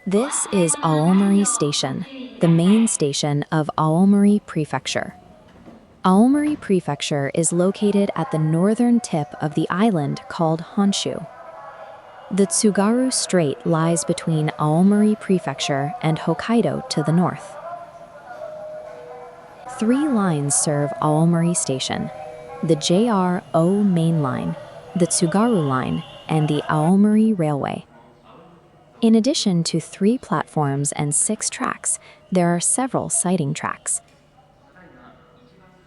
This is Aomori Station, the main station of Aomori Prefecture. Aomori Prefecture is located at the northern tip of the island called Honshu. The Tsugaru Strait lies between Aomori Prefecture and Hokkaido to the north. 3 lines serve Aomori Station: the JR O Main Line, the Tsugaru Line, and the Aomori Railway. In addition to 3 platforms and 6 tracks, there are several siding tracks.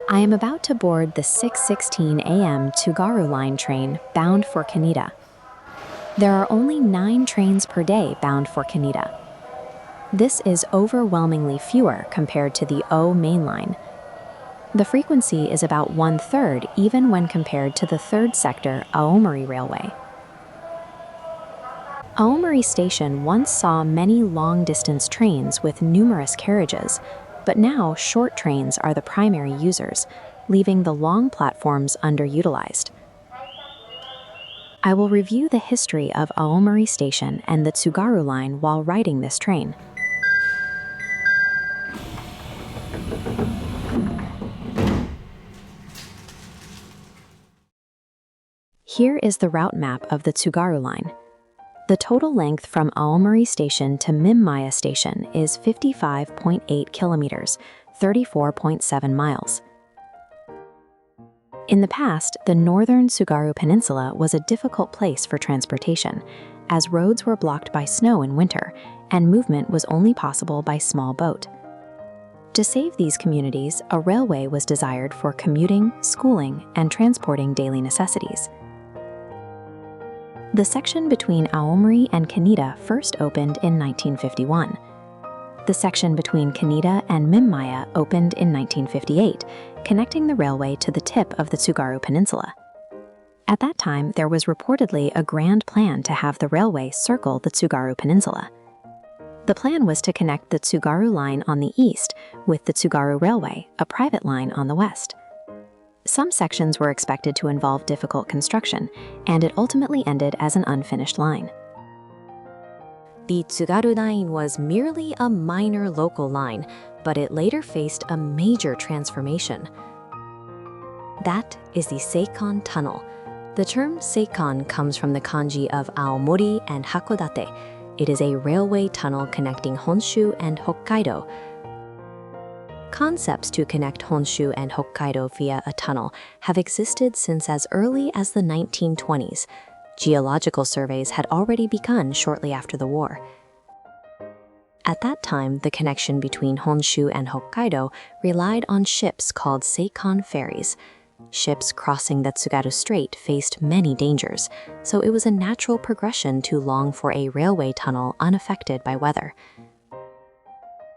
I am about to board the 6:16 a.m. Tsugaru Line train bound for Kanita. There are only 9 trains per day bound for Kanita. This is overwhelmingly fewer compared to the O Main Line. The frequency is about 1/3 even when compared to the 3rd sector Aomori Railway. Aomori Station once saw many long-distance trains with numerous carriages, but now short trains are the primary users, leaving the long platforms underutilized. I will review the history of Aomori Station and the Tsugaru Line while riding this train. Here is the route map of the Tsugaru Line. The total length from Aomori Station to Mimmaya Station is 55.8 kilometers, 34.7 miles. In the past, the northern Tsugaru Peninsula was a difficult place for transportation, as roads were blocked by snow in winter, and movement was only possible by small boat. To save these communities, a railway was desired for commuting, schooling, and transporting daily necessities. The section between Aomori and Kanita first opened in 1951. The section between Kanita and Mimmaya opened in 1958, connecting the railway to the tip of the Tsugaru Peninsula. At that time, there was reportedly a grand plan to have the railway circle the Tsugaru Peninsula. The plan was to connect the Tsugaru Line on the east with the Tsugaru Railway, a private line on the west. Some sections were expected to involve difficult construction, and it ultimately ended as an unfinished line. The Tsugaru Line was merely a minor local line, but it later faced a major transformation. That is the Seikan Tunnel. The term Seikan comes from the kanji of Aomori and Hakodate. It is a railway tunnel connecting Honshu and Hokkaido. Concepts to connect Honshu and Hokkaido via a tunnel have existed since as early as the 1920s. Geological surveys had already begun shortly after the war. At that time, the connection between Honshu and Hokkaido relied on ships called Seikan ferries. Ships crossing the Tsugaru Strait faced many dangers, so it was a natural progression to long for a railway tunnel unaffected by weather.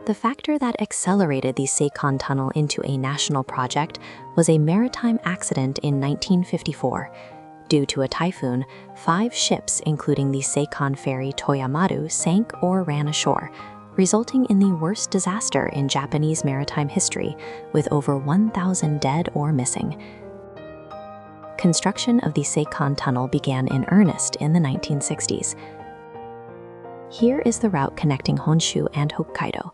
The factor that accelerated the Seikan Tunnel into a national project was a maritime accident in 1954. Due to a typhoon, 5 ships, including the Seikan ferry Toyamaru, sank or ran ashore, resulting in the worst disaster in Japanese maritime history, with over 1,000 dead or missing. Construction of the Seikan Tunnel began in earnest in the 1960s. Here is the route connecting Honshu and Hokkaido.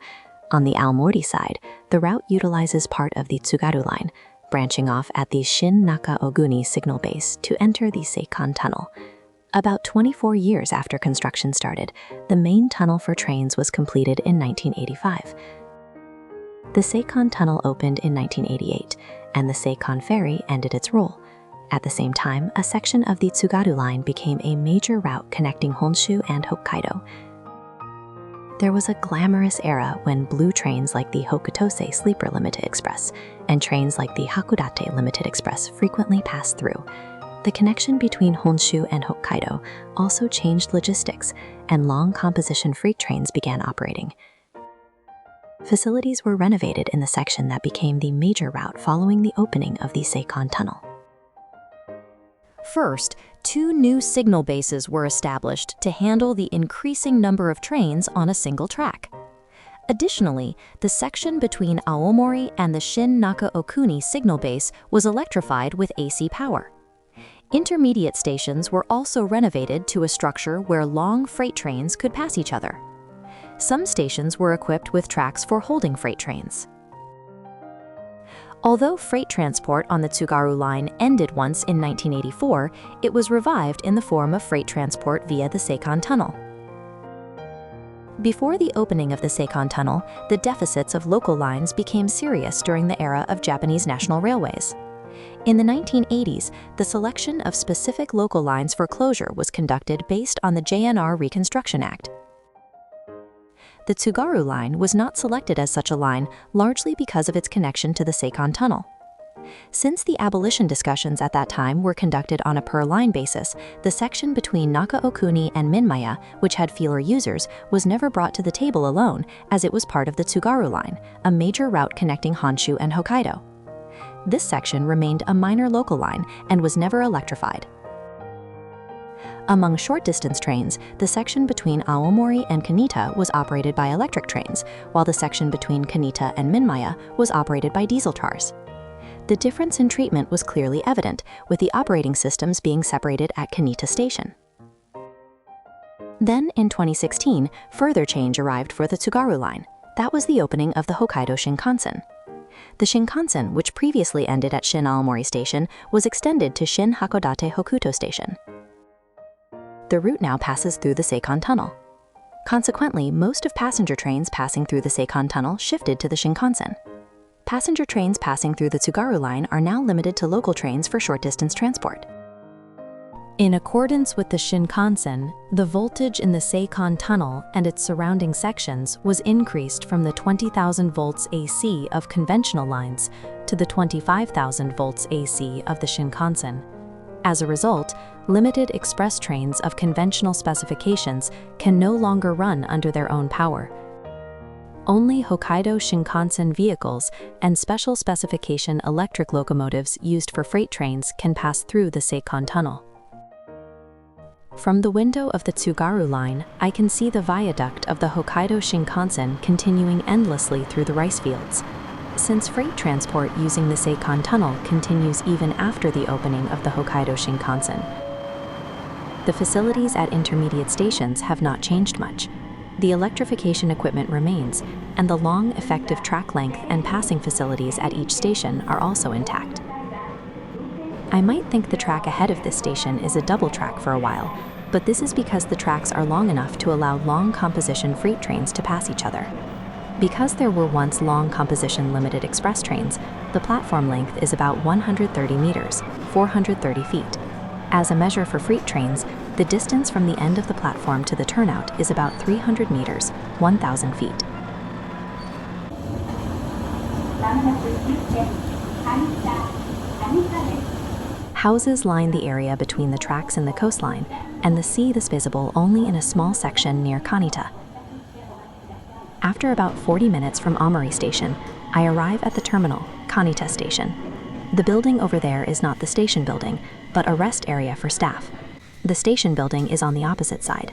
On the Aomori side, the route utilizes part of the Tsugaru Line, branching off at the Shin-Naka-Oguni signal base to enter the Seikan Tunnel. About 24 years after construction started, the main tunnel for trains was completed in 1985. The Seikan Tunnel opened in 1988, and the Seikan Ferry ended its role. At the same time, a section of the Tsugaru Line became a major route connecting Honshu and Hokkaido. There was a glamorous era when blue trains like the Hokuto Sleeper Limited Express and trains like the Hakodate Limited Express frequently passed through. The connection between Honshu and Hokkaido also changed logistics, and long composition freight trains began operating. Facilities were renovated in the section that became the major route following the opening of the Seikan Tunnel. First, 2 new signal bases were established to handle the increasing number of trains on a single track. Additionally, the section between Aomori and the Shin-Naka-Oguni signal base was electrified with AC power. Intermediate stations were also renovated to a structure where long freight trains could pass each other. Some stations were equipped with tracks for holding freight trains. Although freight transport on the Tsugaru Line ended once in 1984, it was revived in the form of freight transport via the Seikan Tunnel. Before the opening of the Seikan Tunnel, the deficits of local lines became serious during the era of Japanese national railways. In the 1980s, the selection of specific local lines for closure was conducted based on the JNR Reconstruction Act. The Tsugaru Line was not selected as such a line, largely because of its connection to the Seikan Tunnel. Since the abolition discussions at that time were conducted on a per-line basis, the section between Naka-Okuni and Mimmaya, which had fewer users, was never brought to the table alone, as it was part of the Tsugaru Line, a major route connecting Honshu and Hokkaido. This section remained a minor local line and was never electrified. Among short-distance trains, the section between Aomori and Kanita was operated by electric trains, while the section between Kanita and Mimmaya was operated by diesel cars. The difference in treatment was clearly evident, with the operating systems being separated at Kanita Station. Then, in 2016, further change arrived for the Tsugaru Line. That was the opening of the Hokkaido Shinkansen. The Shinkansen, which previously ended at Shin Aomori Station, was extended to Shin Hakodate Hokuto Station. The route now passes through the Seikan Tunnel. Consequently, most of passenger trains passing through the Seikan Tunnel shifted to the Shinkansen. Passenger trains passing through the Tsugaru Line are now limited to local trains for short-distance transport. In accordance with the Shinkansen, the voltage in the Seikan Tunnel and its surrounding sections was increased from the 20,000 volts AC of conventional lines to the 25,000 volts AC of the Shinkansen. As a result, limited express trains of conventional specifications can no longer run under their own power. Only Hokkaido Shinkansen vehicles and special specification electric locomotives used for freight trains can pass through the Seikan Tunnel. From the window of the Tsugaru Line, I can see the viaduct of the Hokkaido Shinkansen continuing endlessly through the rice fields. Since freight transport using the Seikan Tunnel continues even after the opening of the Hokkaido Shinkansen, the facilities at intermediate stations have not changed much. The electrification equipment remains, and the long, effective track length and passing facilities at each station are also intact. I might think the track ahead of this station is a double track for a while, but this is because the tracks are long enough to allow long composition freight trains to pass each other. Because there were once long composition limited express trains, the platform length is about 130 meters, 430 feet. As a measure for freight trains, the distance from the end of the platform to the turnout is about 300 meters, 1,000 feet. Houses line the area between the tracks and the coastline, and the sea is visible only in a small section near Kanita. After about 40 minutes from Aomori Station, I arrive at the terminal, Kanita Station. The building over there is not the station building, but a rest area for staff. The station building is on the opposite side.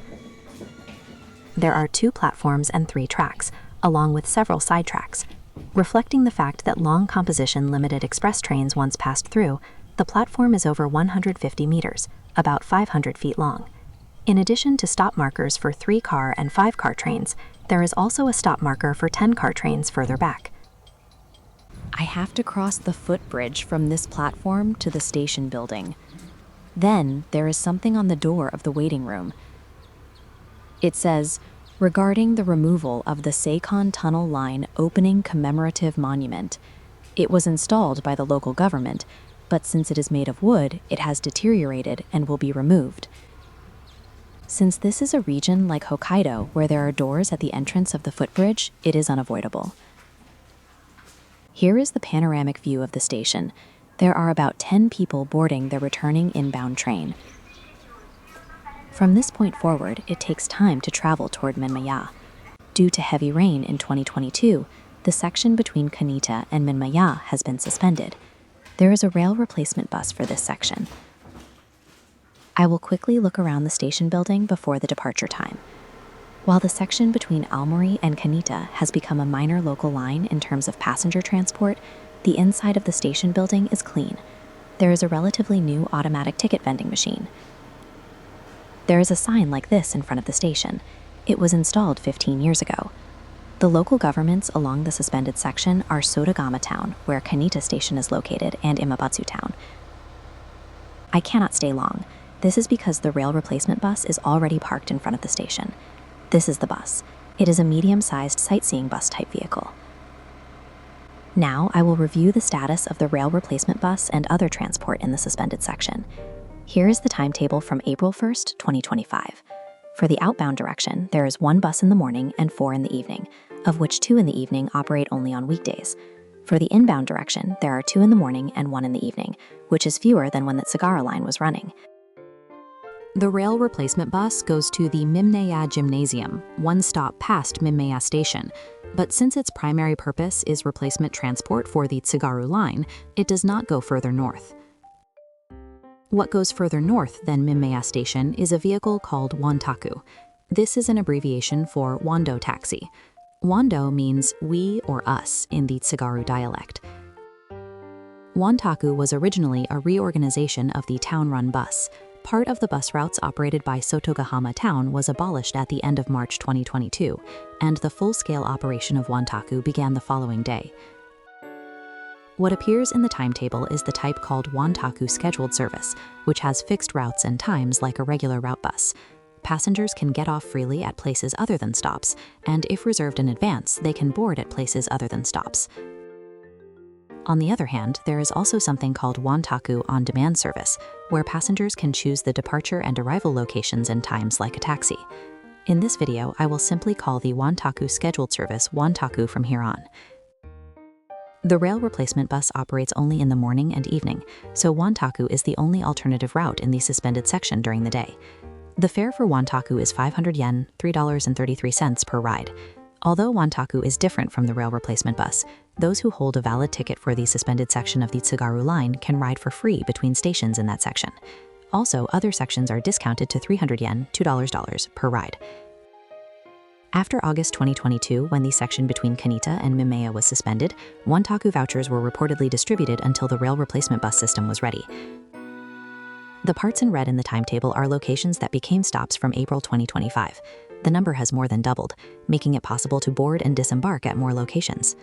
There are 2 platforms and 3 tracks, along with several side tracks. Reflecting the fact that long composition limited express trains once passed through, the platform is over 150 meters, about 500 feet long. In addition to stop markers for 3-car and 5-car trains, there is also a stop marker for 10-car trains further back. I have to cross the footbridge from this platform to the station building. Then there is something on the door of the waiting room. It says, regarding the removal of the Seikan Tunnel Line opening commemorative monument. It was installed by the local government, but since it is made of wood, it has deteriorated and will be removed. Since this is a region like Hokkaido where there are doors at the entrance of the footbridge, it is unavoidable. Here is the panoramic view of the station. There are about 10 people boarding their returning inbound train. From this point forward, it takes time to travel toward Mimmaya. Due to heavy rain in 2022, the section between Kanita and Mimmaya has been suspended. There is a rail replacement bus for this section. I will quickly look around the station building before the departure time. While the section between Aomori and Kanita has become a minor local line in terms of passenger transport, the inside of the station building is clean. There is a relatively new automatic ticket vending machine. There is a sign like this in front of the station. It was installed 15 years ago. The local governments along the suspended section are Sotogama Town, where Kanita Station is located, and Imabatsu Town. I cannot stay long. This is because the rail replacement bus is already parked in front of the station. This is the bus. It is a medium-sized sightseeing bus-type vehicle. Now I will review the status of the rail replacement bus and other transport in the suspended section. Here is the timetable from April 1st, 2025. For the outbound direction, there is 1 bus in the morning and 4 in the evening, of which 2 in the evening operate only on weekdays. For the inbound direction, there are 2 in the morning and 1 in the evening, which is fewer than when the Tsugaru Line was running. The rail replacement bus goes to the Mimmaya Gymnasium, 1 stop past Mimmaya Station, but since its primary purpose is replacement transport for the Tsugaru Line, it does not go further north. What goes further north than Mimmaya Station is a vehicle called Wan-Taku. This is an abbreviation for Wando taxi. Wando means we or us in the Tsugaru dialect. Wan-Taku was originally a reorganization of the town-run bus. Part of the bus routes operated by Sotogahama Town was abolished at the end of March 2022, and the full-scale operation of Wan-Taku began the following day. What appears in the timetable is the type called Wan-Taku scheduled service, which has fixed routes and times like a regular route bus. Passengers can get off freely at places other than stops, and if reserved in advance, they can board at places other than stops. On the other hand, there is also something called Wan-Taku on-demand service, where passengers can choose the departure and arrival locations and times like a taxi. In this video, I will simply call the Wan-Taku scheduled service Wan-Taku from here on. The rail replacement bus operates only in the morning and evening, so Wan-Taku is the only alternative route in the suspended section during the day. The fare for Wan-Taku is 500 yen, $3.33 per ride. Although Wan-Taku is different from the rail replacement bus, those who hold a valid ticket for the suspended section of the Tsugaru Line can ride for free between stations in that section. Also, other sections are discounted to 300 yen, $2 per ride. After August 2022, when the section between Kanita and Mimmaya was suspended, Wan-Taku vouchers were reportedly distributed until the rail replacement bus system was ready. The parts in red in the timetable are locations that became stops from April 2025. The number has more than doubled, making it possible to board and disembark at more locations.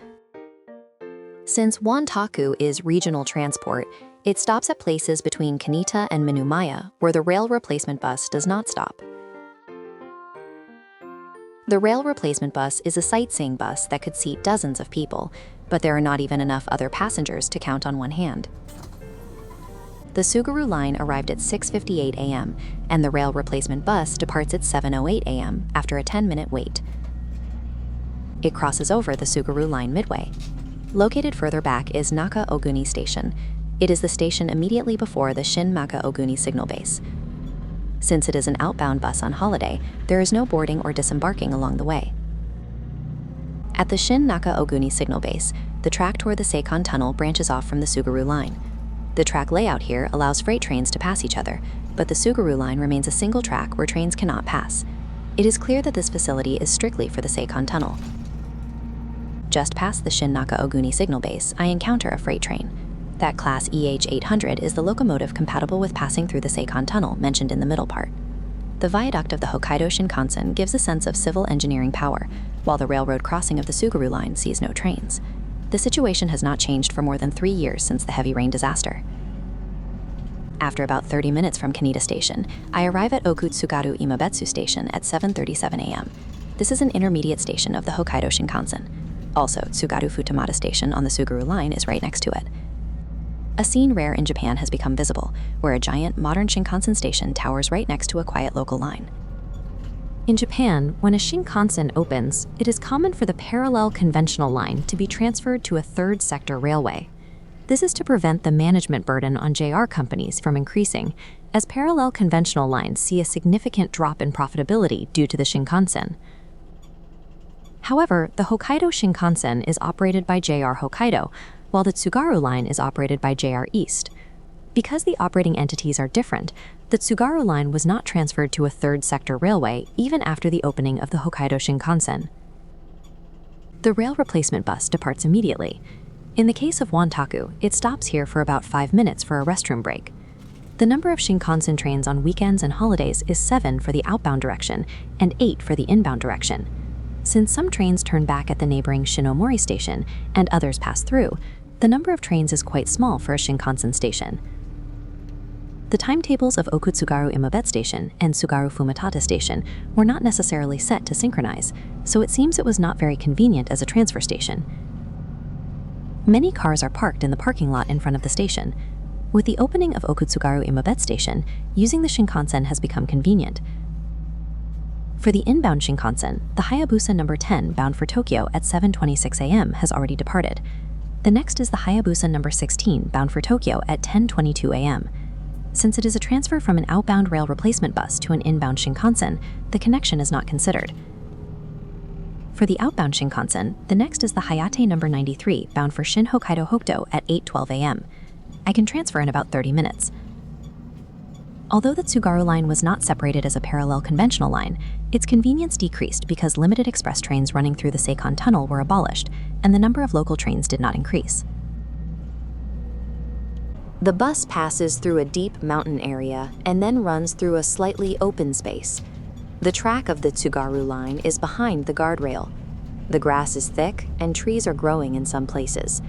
Since Wan-Taku is regional transport, it stops at places between Kanita and Mimmaya where the rail replacement bus does not stop. The rail replacement bus is a sightseeing bus that could seat dozens of people, but there are not even enough other passengers to count on one hand. The Tsugaru Line arrived at 6:58 a.m., and the rail replacement bus departs at 7:08 a.m. after a 10-minute wait. It crosses over the Tsugaru Line midway. Located further back is Naka-Oguni Station. It is the station immediately before the Shin-Naka-Oguni signal base. Since it is an outbound bus on holiday, there is no boarding or disembarking along the way. At the Shin-Naka-Oguni signal base, the track toward the Seikan Tunnel branches off from the Tsugaru Line. The track layout here allows freight trains to pass each other, but the Tsugaru Line remains a single track where trains cannot pass. It is clear that this facility is strictly for the Seikan Tunnel. Just past the Shin-Naka-Oguni signal base, I encounter a freight train. That class EH800 is the locomotive compatible with passing through the Seikan Tunnel mentioned in the middle part. The viaduct of the Hokkaido Shinkansen gives a sense of civil engineering power, while the railroad crossing of the Tsugaru Line sees no trains. The situation has not changed for more than 3 years since the heavy rain disaster. After about 30 minutes from Kanita Station, I arrive at Okutsugaru Imabetsu Station at 7:37 a.m. This is an intermediate station of the Hokkaido Shinkansen. Also, Tsugaru Futamata Station on the Tsugaru Line is right next to it. A scene rare in Japan has become visible, where a giant modern Shinkansen station towers right next to a quiet local line. In Japan, when a Shinkansen opens, it is common for the parallel conventional line to be transferred to a third sector railway. This is to prevent the management burden on JR companies from increasing, as parallel conventional lines see a significant drop in profitability due to the Shinkansen. However, the Hokkaido Shinkansen is operated by JR Hokkaido, while the Tsugaru Line is operated by JR East. Because the operating entities are different, the Tsugaru Line was not transferred to a third sector railway even after the opening of the Hokkaido Shinkansen. The rail replacement bus departs immediately. In the case of Wan-Taku, it stops here for about 5 minutes for a restroom break. The number of Shinkansen trains on weekends and holidays is 7 for the outbound direction and 8 for the inbound direction. Since some trains turn back at the neighboring Aomori station and others pass through, the number of trains is quite small for a Shinkansen station. The timetables of Tsugaru Line Station and Tsugaru Fumitata Station were not necessarily set to synchronize, so it seems it was not very convenient as a transfer station. Many cars are parked in the parking lot in front of the station. With the opening of Tsugaru Line Station, using the Shinkansen has become convenient. For the inbound Shinkansen, the Hayabusa number 10 bound for Tokyo at 7:26 a.m. has already departed. The next is the Hayabusa number 16 bound for Tokyo at 10:22 a.m. Since it is a transfer from an outbound rail replacement bus to an inbound Shinkansen, the connection is not considered. For the outbound Shinkansen, the next is the Hayate number 93 bound for Shin Hokkaido Hokuto at 8:12 a.m. I can transfer in about 30 minutes. Although the Tsugaru Line was not separated as a parallel conventional line, its convenience decreased because limited express trains running through the Seikan Tunnel were abolished, and the number of local trains did not increase. The bus passes through a deep mountain area and then runs through a slightly open space. The track of the Tsugaru Line is behind the guardrail. The grass is thick and trees are growing in some places.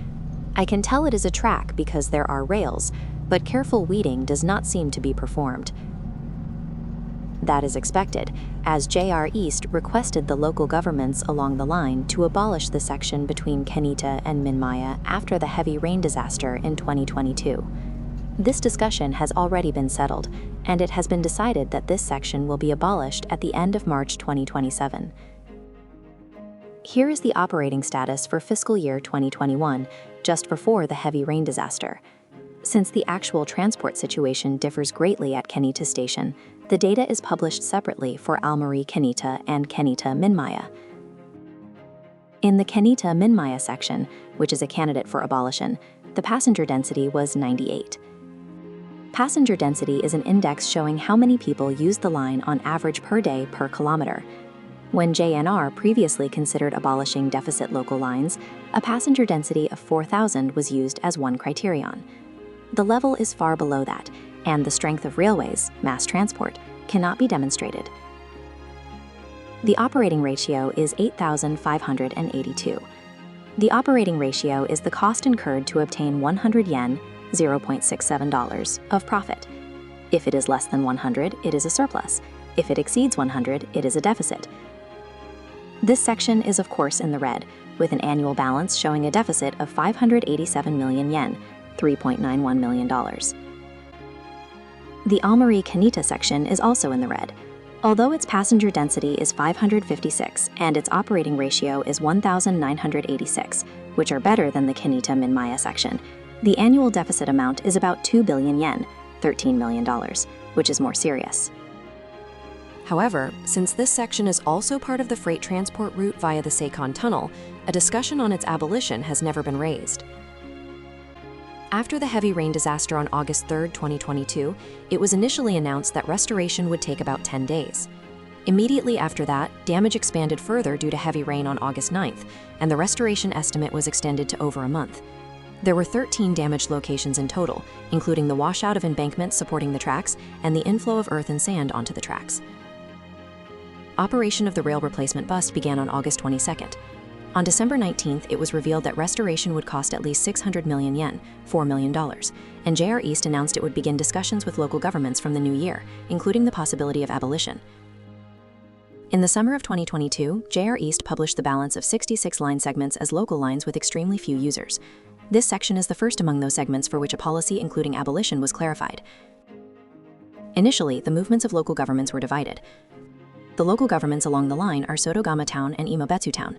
I can tell it is a track because there are rails, but careful weeding does not seem to be performed. That is expected, as JR East requested the local governments along the line to abolish the section between Kanita and Mimmaya after the heavy rain disaster in 2022. This discussion has already been settled, and it has been decided that this section will be abolished at the end of March 2027. Here is the operating status for fiscal year 2021, just before the heavy rain disaster. Since the actual transport situation differs greatly at Kanita Station, the data is published separately for Aomori Kanita and Kanita-Mimmaya. In the Kanita-Mimmaya section, which is a candidate for abolition, the passenger density was 98. Passenger density is an index showing how many people use the line on average per day per kilometer. When JNR previously considered abolishing deficit local lines, a passenger density of 4,000 was used as one criterion. The level is far below that, and the strength of railways, mass transport, cannot be demonstrated. The operating ratio is 8,582. The operating ratio is the cost incurred to obtain 100 yen, $0.67, of profit. If it is less than 100, it is a surplus. If it exceeds 100, it is a deficit. This section is of course in the red, with an annual balance showing a deficit of 587 million yen, $3.91 million. The Aomori Kanita section is also in the red. Although its passenger density is 556 and its operating ratio is 1,986, which are better than the Kanita-Mimmaya section, the annual deficit amount is about 2 billion yen, $13 million, which is more serious. However, since this section is also part of the freight transport route via the Seikan Tunnel, a discussion on its abolition has never been raised. After the heavy rain disaster on August 3, 2022, it was initially announced that restoration would take about 10 days. Immediately after that, damage expanded further due to heavy rain on August 9th, and the restoration estimate was extended to over a month. There were 13 damaged locations in total, including the washout of embankments supporting the tracks and the inflow of earth and sand onto the tracks. Operation of the rail replacement bus began on August 22nd. On December 19th, it was revealed that restoration would cost at least 600 million yen, $4 million, and JR East announced it would begin discussions with local governments from the new year, including the possibility of abolition. In the summer of 2022, JR East published the balance of 66 line segments as local lines with extremely few users. This section is the first among those segments for which a policy including abolition was clarified. Initially, the movements of local governments were divided. The local governments along the line are Sotogama Town and Imabetsu Town.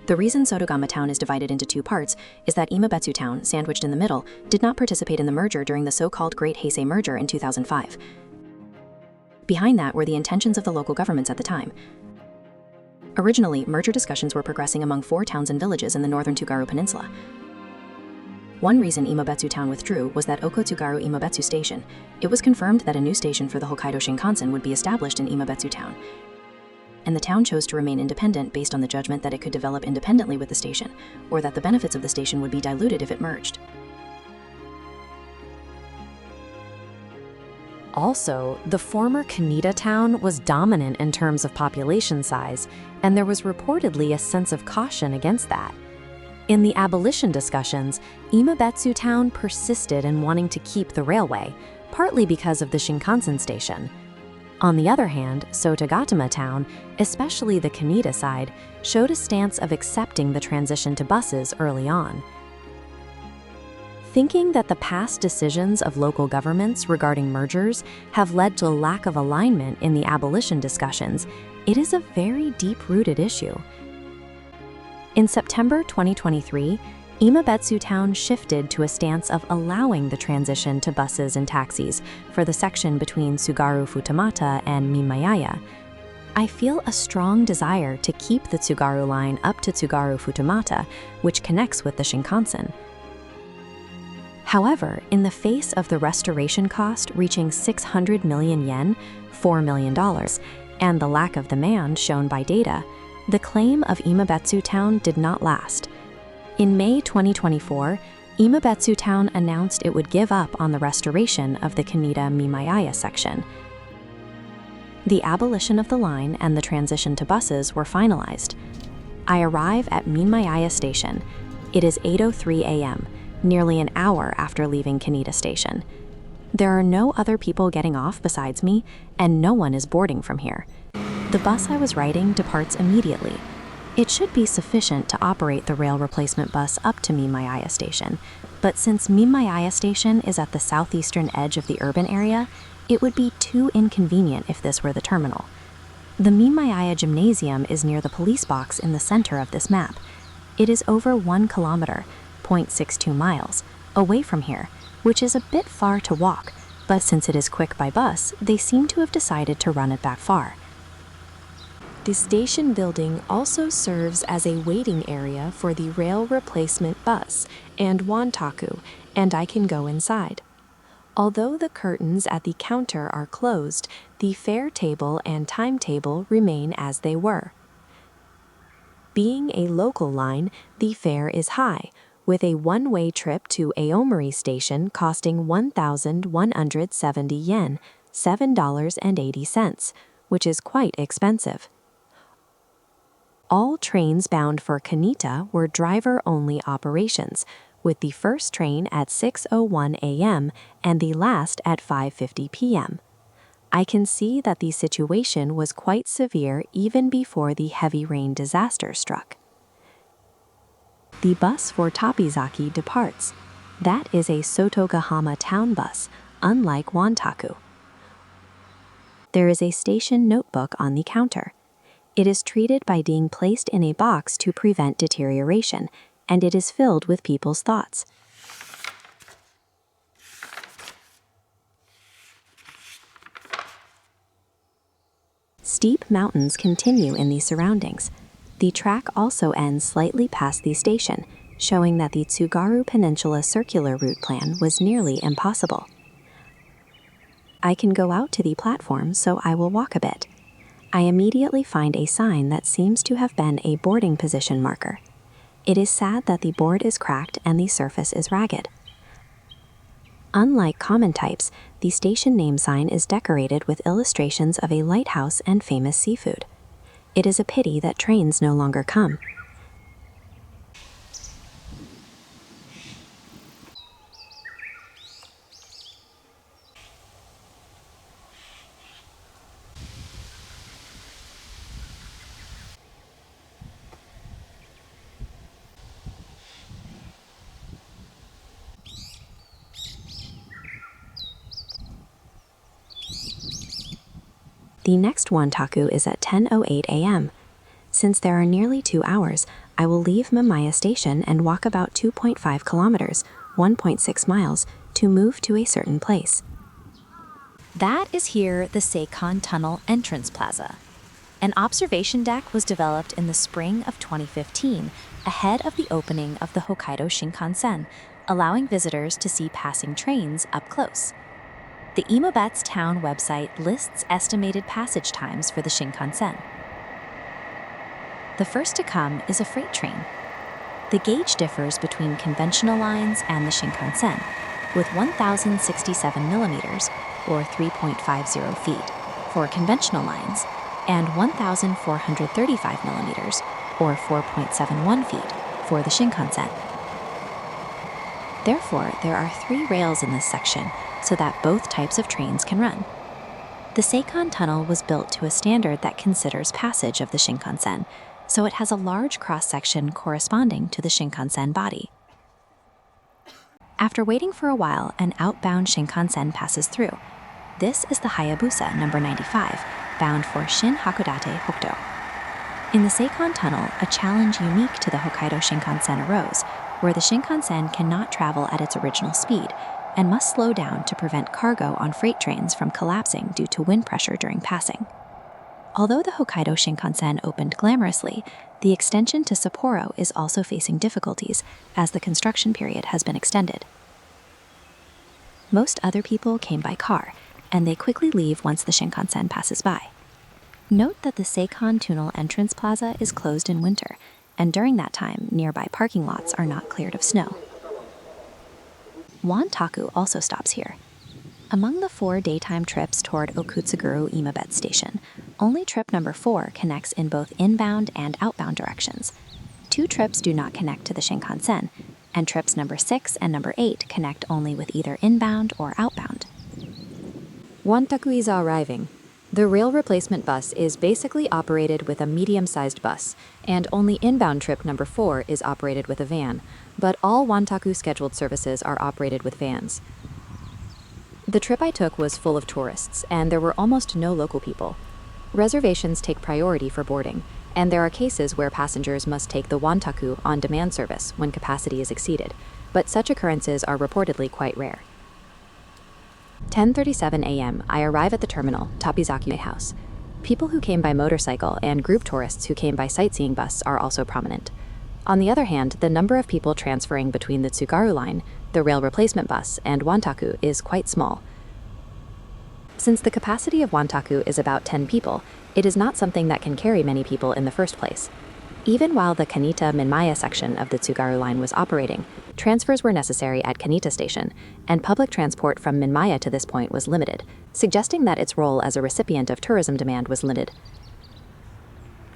The reason Sotogama Town is divided into two parts is that Imabetsu Town, sandwiched in the middle, did not participate in the merger during the so-called Great Heisei merger in 2005. Behind that were the intentions of the local governments at the time. Originally, merger discussions were progressing among 4 towns and villages in the northern Tsugaru Peninsula. One reason Imabetsu Town withdrew was that Tsugaru Imabetsu Station. It was confirmed that a new station for the Hokkaido Shinkansen would be established in Imabetsu Town, and the town chose to remain independent based on the judgment that it could develop independently with the station, or that the benefits of the station would be diluted if it merged. Also, the former Kanita town was dominant in terms of population size, and there was reportedly a sense of caution against that. In the abolition discussions, Imabetsu town persisted in wanting to keep the railway, partly because of the Shinkansen station. On the other hand, Sotagatama town, especially the Kanita side, showed a stance of accepting the transition to buses early on. Thinking that the past decisions of local governments regarding mergers have led to a lack of alignment in the abolition discussions, it is a very deep-rooted issue. In September 2023, Imabetsu town shifted to a stance of allowing the transition to buses and taxis for the section between Tsugaru Futamata and Mimmaya. I feel a strong desire to keep the Tsugaru Line up to Tsugaru Futamata, which connects with the Shinkansen. However, in the face of the restoration cost reaching 600 million yen, $4 million, and the lack of demand shown by data, the claim of Imabetsu town did not last. In May 2024, Imabetsu town announced it would give up on the restoration of the Kanita-Mimmaya section. The abolition of the line and the transition to buses were finalized. I arrive at Mimmaya Station. It is 8:03 a.m., nearly an hour after leaving Kanita Station. There are no other people getting off besides me, and no one is boarding from here. The bus I was riding departs immediately. It should be sufficient to operate the rail replacement bus up to Mimmaya Station, but since Mimmaya Station is at the southeastern edge of the urban area, it would be too inconvenient if this were the terminal. The Mimmaya Gymnasium is near the police box in the center of this map. It is over 1 kilometer, 0.62 miles, away from here, which is a bit far to walk, but since it is quick by bus, they seem to have decided to run it that far. The station building also serves as a waiting area for the rail replacement bus and Wan-Taku, and I can go inside. Although the curtains at the counter are closed, the fare table and timetable remain as they were. Being a local line, the fare is high, with a one-way trip to Aomori Station costing 1,170 yen, $7.80, which is quite expensive. All trains bound for Kanita were driver-only operations, with the first train at 6:01 a.m. and the last at 5:50 p.m. I can see that the situation was quite severe even before the heavy rain disaster struck. The bus for Tappizaki departs. That is a Sotogahama town bus, unlike Wan-Taku. There is a station notebook on the counter. It is treated by being placed in a box to prevent deterioration, and it is filled with people's thoughts. Steep mountains continue in the surroundings. The track also ends slightly past the station, showing that the Tsugaru Peninsula circular route plan was nearly impossible. I can go out to the platform, so I will walk a bit. I immediately find a sign that seems to have been a boarding position marker. It is sad that the board is cracked and the surface is ragged. Unlike common types, the station name sign is decorated with illustrations of a lighthouse and famous seafood. It is a pity that trains no longer come. The next Wan-Taku is at 10:08 a.m. Since there are nearly 2 hours, I will leave Mimmaya Station and walk about 2.5 kilometers, 1.6 miles, to move to a certain place. That is here the Seikan Tunnel entrance plaza. An observation deck was developed in the spring of 2015, ahead of the opening of the Hokkaido Shinkansen, allowing visitors to see passing trains up close. The Imabetsu town website lists estimated passage times for the Shinkansen. The first to come is a freight train. The gauge differs between conventional lines and the Shinkansen, with 1,067 millimeters, or 3.50 feet, for conventional lines, and 1,435 millimeters, or 4.71 feet, for the Shinkansen. Therefore, there are 3 rails in this section so that both types of trains can run. The Seikan Tunnel was built to a standard that considers passage of the Shinkansen, so it has a large cross-section corresponding to the Shinkansen body. After waiting for a while, an outbound Shinkansen passes through. This is the Hayabusa number 95, bound for Shin Hakodate Hokuto. In the Seikan Tunnel, a challenge unique to the Hokkaido Shinkansen arose, where the Shinkansen cannot travel at its original speed and must slow down to prevent cargo on freight trains from collapsing due to wind pressure during passing. Although the Hokkaido Shinkansen opened glamorously, the extension to Sapporo is also facing difficulties as the construction period has been extended. Most other people came by car, and they quickly leave once the Shinkansen passes by. Note that the Seikan Tunnel entrance plaza is closed in winter, and during that time, nearby parking lots are not cleared of snow. Wan-Taku also stops here. Among the 4 daytime trips toward Okutsuguru Imabet Station, only trip number 4 connects in both inbound and outbound directions. 2 trips do not connect to the Shinkansen, and trips number 6 and number 8 connect only with either inbound or outbound. Wan-Taku is arriving. The rail replacement bus is basically operated with a medium-sized bus, and only inbound trip number 4 is operated with a van, but all Wan-Taku scheduled services are operated with vans. The trip I took was full of tourists, and there were almost no local people. Reservations take priority for boarding, and there are cases where passengers must take the Wan-Taku on-demand service when capacity is exceeded, but such occurrences are reportedly quite rare. 10:37 a.m., I arrive at the terminal, Tappizaki House. People who came by motorcycle and group tourists who came by sightseeing bus are also prominent. On the other hand, the number of people transferring between the Tsugaru Line, the rail replacement bus, and Wan-Taku is quite small. Since the capacity of Wan-Taku is about 10 people, it is not something that can carry many people in the first place. Even while the Kanita-Mimmaya section of the Tsugaru Line was operating, transfers were necessary at Kanita Station, and public transport from Mimmaya to this point was limited, suggesting that its role as a recipient of tourism demand was limited.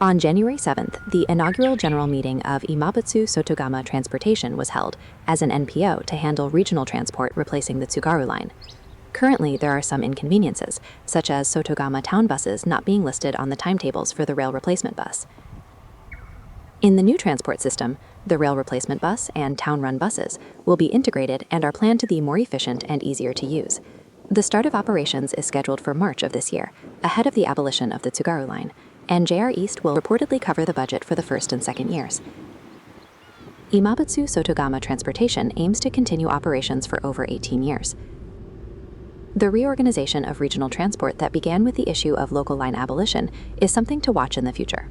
On January 7th, the inaugural general meeting of Imabutsu Sotogama Transportation was held as an NPO to handle regional transport replacing the Tsugaru Line. Currently, there are some inconveniences, such as Sotogama town buses not being listed on the timetables for the rail replacement bus. In the new transport system, the rail replacement bus and town-run buses will be integrated and are planned to be more efficient and easier to use. The start of operations is scheduled for March of this year, ahead of the abolition of the Tsugaru Line, and JR East will reportedly cover the budget for the first and second years. Imabutsu Sotogama Transportation aims to continue operations for over 18 years. The reorganization of regional transport that began with the issue of local line abolition is something to watch in the future.